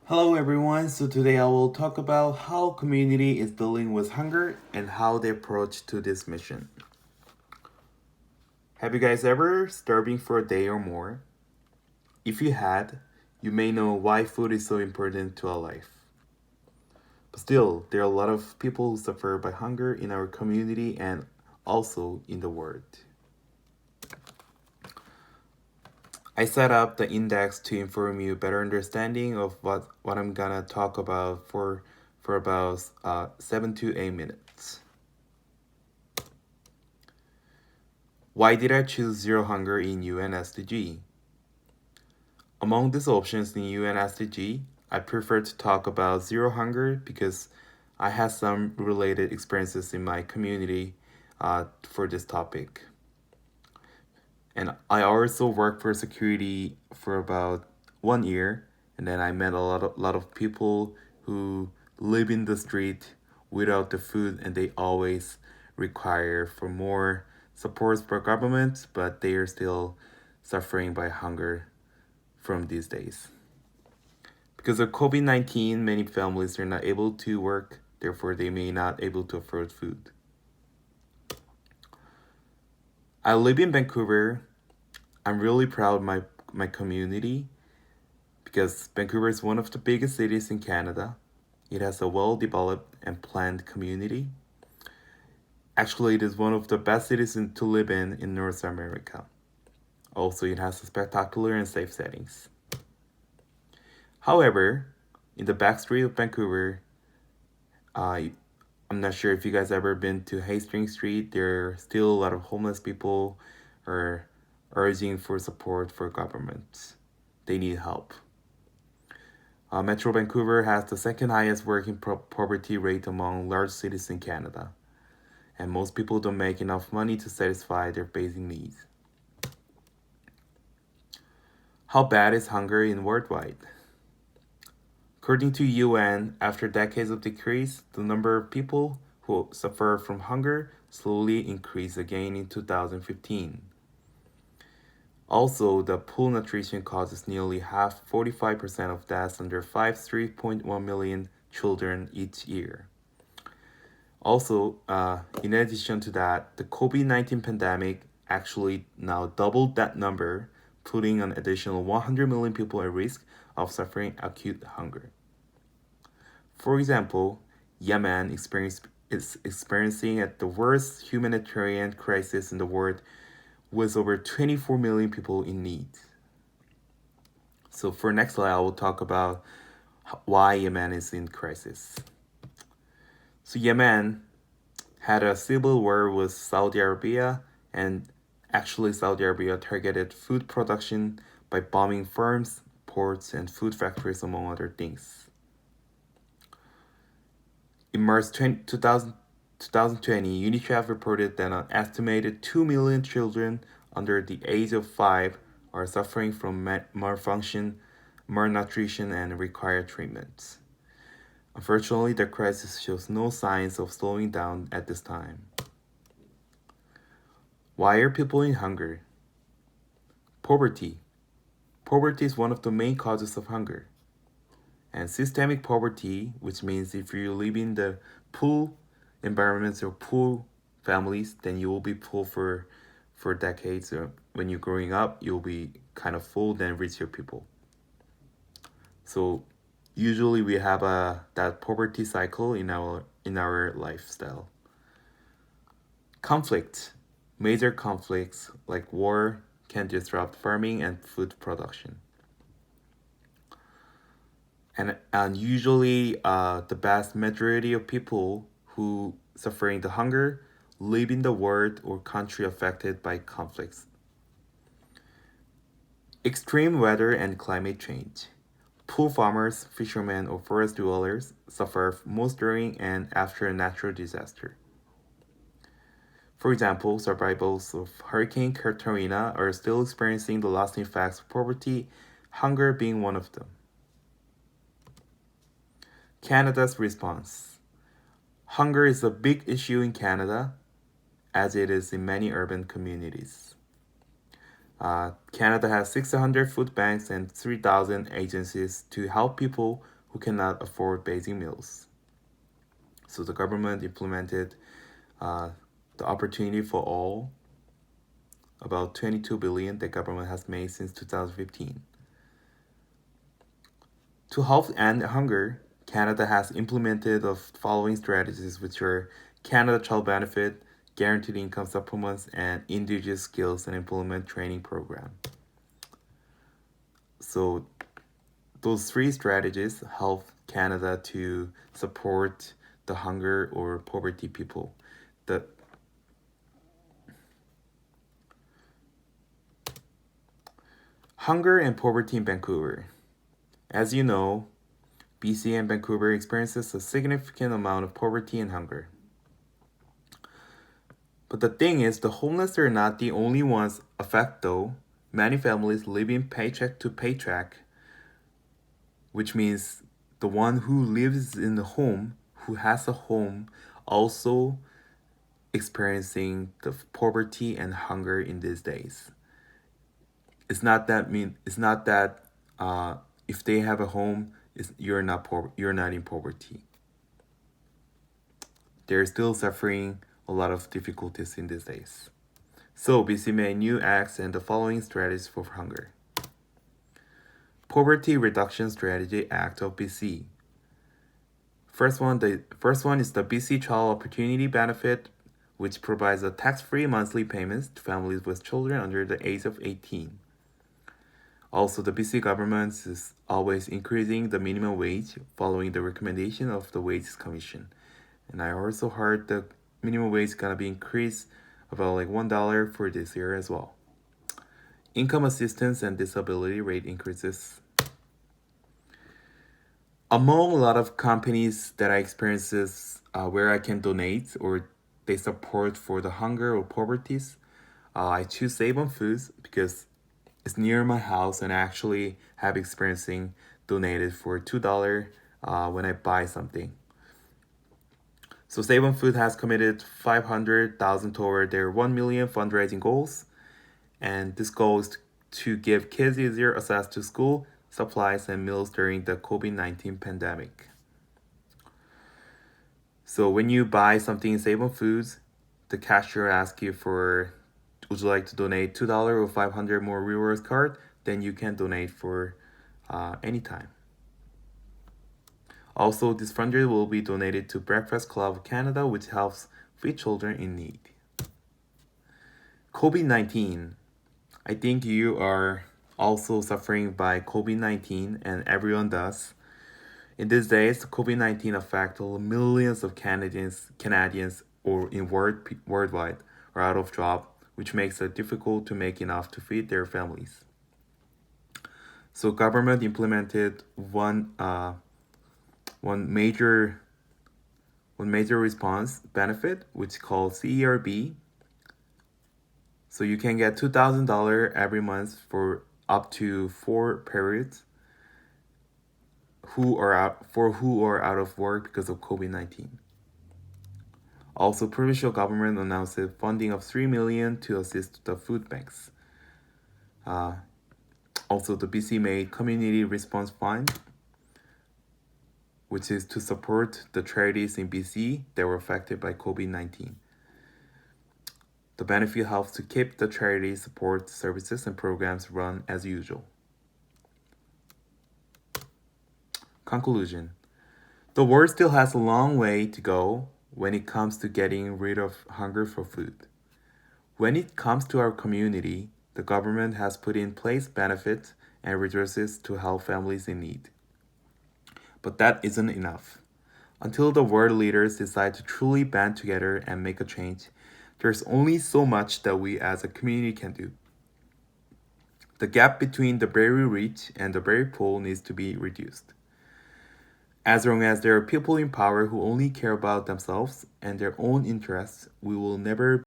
Hello everyone, so today I will talk about how community is dealing with hunger and how they approach to this mission. Have you guys ever starving for a day or more? If you had, you may know why food is so important to our life. But still, there are a lot of people who suffer by hunger in our community and also in the world. I set up the index to inform you better understanding of what I'm gonna talk about for about 7 to 8 minutes. Why did I choose zero hunger in UN SDG? Among these options in UN SDG, I prefer to talk about zero hunger because I had some related experiences in my community for this topic. And I also worked for security for about 1 year, and then I met a lot of people who live in the street without the food, and they always require for more supports for government, but they are still suffering by hunger from these days. Because of COVID-19, many families are not able to work, therefore they may not able to afford food. I live in Vancouver. I'm really proud of my community because Vancouver is one of the biggest cities in Canada. It has a well developed and planned community. Actually, it is one of the best cities to live in North America. Also, it has spectacular and safe settings. However, in the back street of Vancouver, I'm not sure if you guys ever been to Hastings Street. There are still a lot of homeless people are urging for support for government. They need help. Metro Vancouver has the second highest working poverty rate among large cities in Canada, and most people don't make enough money to satisfy their basic needs. How bad is hunger in worldwide? According to UN, after decades of decrease, the number of people who suffer from hunger slowly increased again in 2015. Also, the poor nutrition causes nearly half, 45% of deaths under 3.1 million children each year. Also, in addition to that, the COVID-19 pandemic actually now doubled that number, putting an additional 100 million people at risk of suffering acute hunger. For example, Yemen is experiencing at the worst humanitarian crisis in the world with over 24 million people in need. So for next slide, I will talk about why Yemen is in crisis. So Yemen had a civil war with Saudi Arabia, and actually Saudi Arabia targeted food production by bombing farms, ports, and food factories, among other things. In March 2020, UNICEF reported that an estimated 2 million children under the age of 5 are suffering from malfunction, malnutrition, and require treatment. Unfortunately, the crisis shows no signs of slowing down at this time. Why are people in hunger? Poverty. Poverty is one of the main causes of hunger. And systemic poverty, which means if you live in the poor environments or poor families, then you will be poor for decades. Or when you're growing up, you'll be kind of full, then richer people. So usually we have that poverty cycle in our lifestyle. Conflict. Major conflicts like war can disrupt farming and food production. And usually the vast majority of people who suffering the hunger live in the world or country affected by conflicts. Extreme weather and climate change. Poor farmers, fishermen, or forest dwellers suffer most during and after a natural disaster. For example, survivors of Hurricane Katrina are still experiencing the lasting effects of poverty, hunger being one of them. Canada's response. Hunger is a big issue in Canada, as it is in many urban communities. Canada has 600 food banks and 3,000 agencies to help people who cannot afford basic meals. So the government implemented the opportunity for all, about 22 billion the government has made since 2015. To help end hunger, Canada has implemented the following strategies, which are Canada Child Benefit, Guaranteed Income Supplements, and Indigenous Skills and Employment Training Program. So those three strategies help Canada to support the hunger or poverty people. The hunger and poverty in Vancouver. As you know, BC and Vancouver experiences a significant amount of poverty and hunger. But the thing is, the homeless are not the only ones affected though. Many families living paycheck to paycheck, which means the one who lives in the home, who has a home, also experiencing the poverty and hunger in these days. It's not that if they have a home, you're not poor, you're not in poverty. They're still suffering a lot of difficulties in these days. So BC made new acts and the following strategies for hunger. Poverty Reduction Strategy Act of BC. The first one is the BC Child Opportunity Benefit, which provides a tax-free monthly payments to families with children under the age of 18. Also, the BC government is always increasing the minimum wage following the recommendation of the Wages Commission. And I also heard the minimum wage is gonna be increased about like $1 for this year as well. Income assistance and disability rate increases. Among a lot of companies that I experiences where I can donate or they support for the hunger or poverties, I choose Save on Foods because it's near my house and I actually have experiencing donated for $2 when I buy something. So Save on Food has committed $500,000 toward their 1 million fundraising goals, and this goal is to give kids easier access to school, supplies, and meals during the COVID-19 pandemic. So when you buy something in Save on Foods, the cashier asks you for, would you like to donate $2 or 500 more rewards card? Then you can donate for anytime. Also, this fundraiser will be donated to Breakfast Club of Canada, which helps feed children in need. COVID-19. I think you are also suffering by COVID-19 and everyone does. In these days, COVID-19 affects millions of Canadians or in worldwide are out of job, which makes it difficult to make enough to feed their families. So government implemented one major response benefit, which is called CERB. So you can get $2,000 every month for up to 4 periods who are out of work because of COVID-19. Also, provincial government announced funding of $3 million to assist the food banks. Also, the BC made Community Response Fund, which is to support the charities in BC that were affected by COVID-19. The benefit helps to keep the charity support services and programs run as usual. Conclusion. The world still has a long way to go when it comes to getting rid of hunger for food. When it comes to our community, the government has put in place benefits and resources to help families in need. But that isn't enough. Until the world leaders decide to truly band together and make a change, there's only so much that we as a community can do. The gap between the very rich and the very poor needs to be reduced. As long as there are people in power who only care about themselves and their own interests, we will never